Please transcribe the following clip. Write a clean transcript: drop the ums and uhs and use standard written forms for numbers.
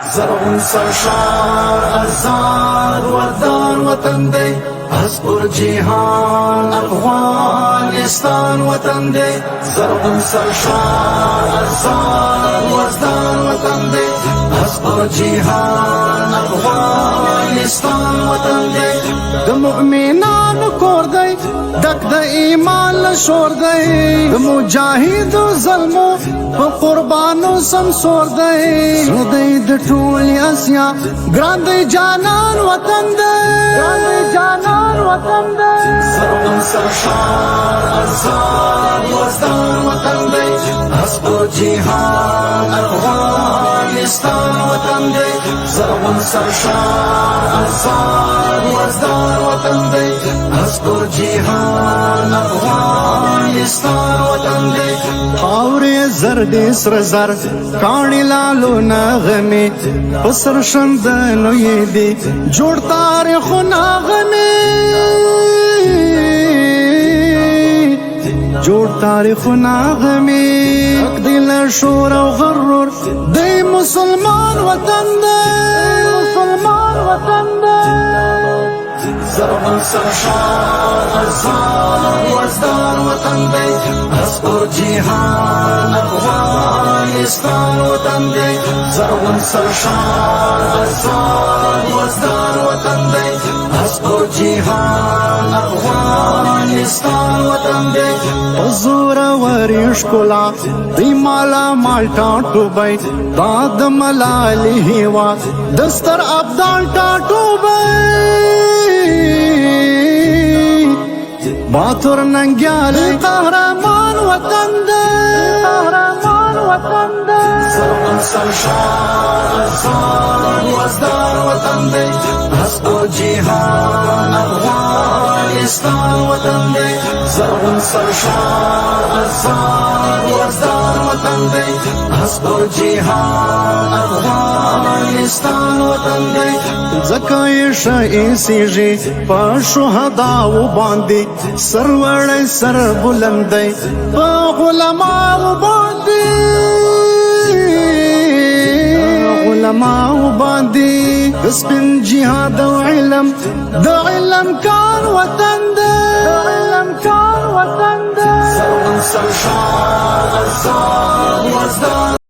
زرغون سرشار آزاد وطن وطن دے اس پر جہان افغانستان وطن دے زرغون سرشار آزاد وطن وطن دے اس پر جہان افغانستان وطن دے د مؤمنان کور دی دک د ایمان شور دی د مجاهد ظلمو په قربانو سمسور دی دی د ټول اسیا ګران دی جانان وطن دی ګران دی جانان وطن دی زرغون سرشار آزاد وطن وطن دی اس پر جهان افغانستان وطن دی زرغون سرشار آزاد وطن دی اس پر جهان افغانستان وطن دی اور زرد سر زر کانی لالو نغمی پسر شندنو یہ دی جوڑ تاریخ نغمی جوڑ تاریخ نغمی دل شور و غرور دی مسلمان وطن دی مسلمان وطن دی زرغون سرشار آزاد وطن دی اس پر جهان افغانستان وطن دی زرغون سرشار آزاد وطن دی اس پر جهان افغانستان وطن دی حضور ورش کولا دی مالا مالټا ټوبای داد ملالی هوا دستر ابدال ټاټوبای باتور ننگیالی قهرمان وطن دی قهرمان وطن دی زرغون سرشار آزاد وطن دی اس پر جهان افغانستان وطن دی زرغون سرشار آزاد وطن دی اس پر جهان افغانستان وطن دی زکای شایسیږي په شهداو باندې سروړی سر بلندی په علماو باندې علماء باندې سپین جهاد او علم د علم کار وطن دی د علم کار وطن دی زرغون سرشار آزاد